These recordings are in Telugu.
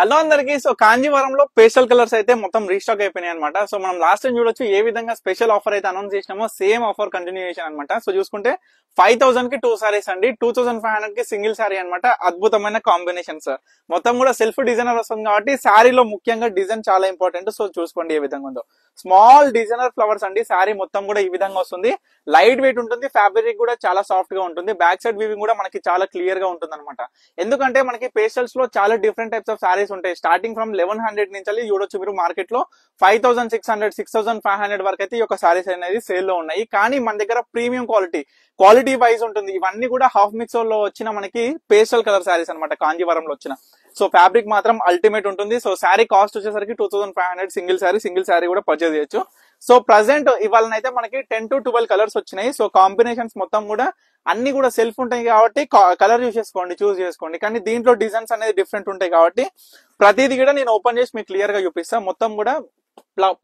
హలో అందరికి. సో కాంజీవరంలో పేస్టల్ కలర్స్ అయితే మొత్తం రీస్టాక్ అయిపోయినాయి అనమాట. సో మనం లాస్ట్ టైం చూడొచ్చు ఏ విధంగా స్పెషల్ ఆఫర్ అయితే అనౌన్స్ చేసినామో సేమ్ ఆఫర్ కంటిన్యూషన్ అనమాట. సో చూసుకుంటే 5000 కి 2 సారీస్ అండి, 2500 కి సింగిల్ సారీ అనమాట. అద్భుతమైన కాంబినేషన్స్, మొత్తం కూడా సెల్ఫ్ డిజైనర్ వస్తుంది కాబట్టి సారీలో ముఖ్యంగా డిజైన్ చాలా ఇంపార్టెంట్. సో చూసుకోండి ఏ విధంగా ఉందో, స్మాల్ డిజైనర్ ఫ్లవర్స్ అండి. సారీ మొత్తం కూడా ఈ విధంగా వస్తుంది, లైట్ వెయిట్ ఉంటుంది, ఫ్యాబ్రిక్ కూడా చాలా సాఫ్ట్ గా ఉంటుంది, బ్యాక్ సైడ్ వీవింగ్ కూడా మనకి చాలా క్లియర్ గా ఉంటుంది అనమాట. ఎందుకంటే మనకి పేస్టల్స్ లో చాలా డిఫరెంట్ టైప్స్ ఆఫ్ సారీస్ ఉంటాయి. స్టార్టింగ్ ఫ్రమ్ 1100 నుంచి చూడొచ్చు మీరు మార్కెట్ లో 5600 6500 వరకు అయితే ఈ యొక్క సారీస్ అనేది సేల్ లో ఉన్నాయి. కానీ మన దగ్గర ప్రీమియం క్వాలిటీ వైజ్ ఉంటుంది. ఇవన్నీ కూడా హాఫ్ మిక్స్ లో వచ్చిన మనకి పేస్టల్ కలర్ సారీస్ అనమాట, కాంజీవరంలో వచ్చిన. సో ఫ్యాబ్రిక్ మాత్రం అల్టిమేట్ ఉంటుంది. సో శారీ కాస్ట్ వచ్చేసరికి 2500 సింగిల్ శారీ కూడా పర్చేజ్ చేయొచ్చు. సో ప్రజెంట్ ఇవాళనైతే మనకి 10 to 12 కలర్స్ వచ్చినాయి. సో కాంబినేషన్స్ మొత్తం కూడా అన్ని కూడా సెల్ఫ్ ఉంటాయి కాబట్టి కలర్ చూస్ చేసుకోండి. కానీ దీంట్లో డిజైన్స్ అనేది డిఫరెంట్ ఉంటాయి కాబట్టి ప్రతిదీ కూడా నేను ఓపెన్ చేసి మీకు క్లియర్ గా చూపిస్తాను. మొత్తం కూడా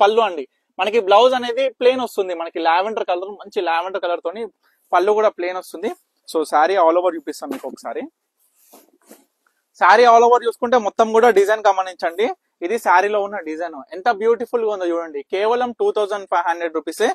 పళ్ళు అండి, మనకి బ్లౌజ్ అనేది ప్లేన్ వస్తుంది, మనకి లావెండర్ కలర్, మంచి లావెండర్ కలర్ తోని పళ్ళు కూడా ప్లేన్ వస్తుంది. సో శారీ ఆల్ ఓవర్ చూపిస్తాను మీకు ఒకసారి. శారీ ఆల్ ఓవర్ చూసుకుంటే మొత్తం కూడా డిజైన్ గమనించండి. ఇది శారీలో ఉన్న డిజైన్ ఎంత బ్యూటిఫుల్ గా ఉందో చూడండి. కేవలం 2500 రూపీసే,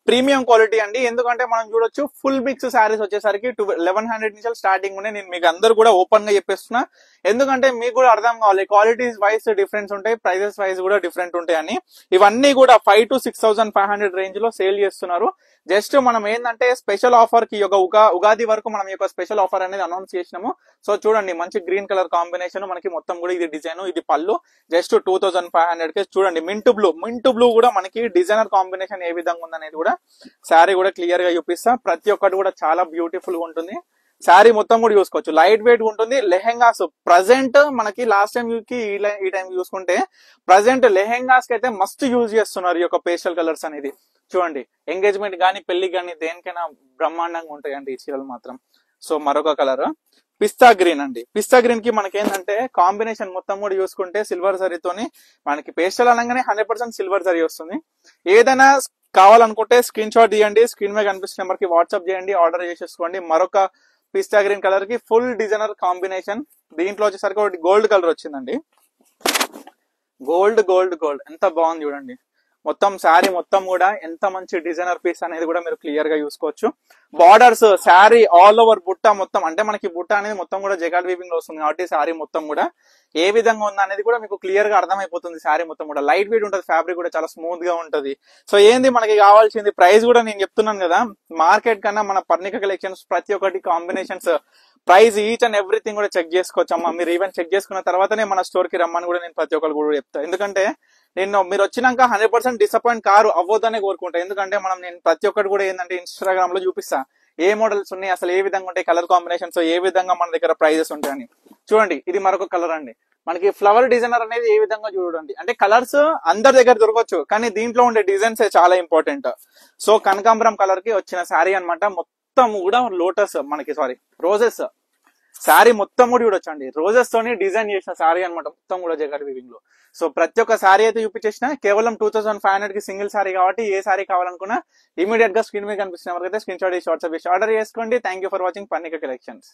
ప్రీమియం క్వాలిటీ అండి. ఎందుకంటే మనం చూడొచ్చు ఫుల్ మిక్స్ శారీస్ వచ్చేసరికి 1100 నుంచి స్టార్టింగ్ ఉన్నాయి. నేను మీకు అందరు కూడా ఓపెన్ గా చెప్పేస్తున్నా, ఎందుకంటే మీకు కూడా అర్థం కావాలి. క్వాలిటీస్ వైజ్ డిఫరెన్స్ ఉంటాయి, ప్రైజెస్ వైజ్ కూడా డిఫరెంట్ ఉంటాయి అని. ఇవన్నీ కూడా 5 to 6500 రేంజ్ లో సేల్ చేస్తున్నారు. జస్ట్ మనం ఏంటంటే స్పెషల్ ఆఫర్ కి ఉగాది వరకు మనం ఈ యొక్క స్పెషల్ ఆఫర్ అనేది అనౌన్స్ చేసినాము. సో చూడండి, మంచి గ్రీన్ కలర్ కాంబినేషన్ మనకి మొత్తం కూడా ఇది డిజైన్, ఇది పళ్ళు. జస్ట్ 2500 కి చూడండి. మింట్ బ్లూ కూడా మనకి డిజైనర్ కాంబినేషన్ ఏ విధంగా ఉందనేది కూడా శారీ కూడా క్లియర్ గా చూపిస్తా. ప్రతి ఒక్కటి కూడా చాలా బ్యూటిఫుల్ గా ఉంటుంది. శారీ మొత్తం కూడా చూసుకోవచ్చు, లైట్ వెయిట్ ఉంటుంది. లెహెంగాస్ ప్రజెంట్ మనకి లాస్ట్ టైం కి ఈ టైం చూసుకుంటే ప్రజెంట్ లెహెంగాస్ కి అయితే మస్తు యూజ్ చేస్తున్నారు ఈ యొక్క పేస్టల్ కలర్స్ అనేది. చూడండి, ఎంగేజ్మెంట్ గానీ పెళ్లి గానీ దేనికైనా బ్రహ్మాండంగా ఉంటాయండి ఈ చీరలు మాత్రం. సో మరొక కలర్ పిస్తా గ్రీన్ అండి. పిస్తా గ్రీన్ కి మనకి ఏంటంటే కాంబినేషన్ మొత్తం కూడా చూసుకుంటే సిల్వర్ జరీతోని మనకి పేస్టల్ అనగానే 100% సిల్వర్ జరీ వస్తుంది. ఏదైనా కావాలనుకుంటే స్క్రీన్ షాట్ తీయండి, స్క్రీన్ మీద కనిపిస్తున్న నెంబర్ కి వాట్సాప్ చేయండి, ఆర్డర్ చేసేసుకోండి. మరొక పిస్తా గ్రీన్ కలర్ కి ఫుల్ డిజైనర్ కాంబినేషన్. దీంట్లో వచ్చేసరికి ఒకటి గోల్డ్ కలర్ వచ్చిందండి. గోల్డ్ ఎంత బాగుంది చూడండి. మొత్తం శారీ మొత్తం కూడా ఎంత మంచి డిజైనర్ పీస్ అనేది కూడా మీరు క్లియర్ గా చూసుకోవచ్చు. బార్డర్స్ శారీ ఆల్ ఓవర్ బుట్ట మొత్తం, అంటే మనకి బుట్ట అనేది మొత్తం కూడా జగాడ్ వీవింగ్ లో వస్తుంది కాబట్టి శారీ మొత్తం కూడా ఏ విధంగా ఉంది అనేది కూడా మీకు క్లియర్ గా అర్థమైపోతుంది. శారీ మొత్తం కూడా లైట్ వెయిట్ ఉంటుంది, ఫ్యాబ్రిక్ కూడా చాలా స్మూత్ గా ఉంటది. సో ఏంది మనకి కావాల్సింది, ప్రైస్ కూడా నేను చెప్తున్నాను కదా, మార్కెట్ కన్నా మన పర్ణిక కలెక్షన్స్ ప్రతి ఒక్కటి combinations price each and everything కూడా చెక్ చేసుకోవచ్చు అమ్మా. మీరు ఈవెన్ చెక్ చేసుకున్న తర్వాతనే మన స్టోర్ కి రమ్మని కూడా నేను ప్రతి ఒక్కరు కూడా చెప్తాను. ఎందుకంటే మీరు వచ్చినాక 100% డిసప్పాయింట్ అవ్వద్దనే కోరుకుంటా. ఎందుకంటే నేను ప్రతి ఒక్కటి కూడా ఏంటంటే ఇన్స్టాగ్రామ్ లో చూపిస్తా ఏ మోడల్స్ ఉన్నాయి, అసలు ఏ విధంగా ఉంటాయి, కలర్ కాంబినేషన్స్ ఏ విధంగా మన దగ్గర ప్రైజెస్ ఉంటాయని. చూడండి, ఇది మరొక కలర్ అండి. మనకి ఫ్లవర్ డిజైనర్ అనేది ఏ విధంగా చూడండి. అంటే కలర్స్ అందరి దగ్గర దొరకవచ్చు, కానీ దీంట్లో ఉండే డిజైన్స్ చాలా ఇంపార్టెంట్. సో కనకాంబరం కలర్ కి వచ్చిన శారీ అనమాట. మొత్తం కూడా లోటస్ మనకి రోజెస్ శారీ మొత్తం కూడా చూడొచ్చండి. రోజెస్ తోని డిజైన్ చేసిన శారీ అనమాట, మొత్తం కూడా జగాడ్ వీవింగ్ లో. సో ప్రతి ఒక్క శారీ అయితే చూపించేసిన కేవలం 2500 కి సింగిల్ శారీ కాబట్టి ఏ శారీ కావాలనుకున్నా ఇమీడియట్ గా స్క్రీన్ మీద కనిపిస్తున్న వరకు అయితే స్క్రీన్ షాట్ చేసి వాట్సాప్ చేసి ఆర్డర్ చేసుకోండి. Thank you for watching Parnika collections.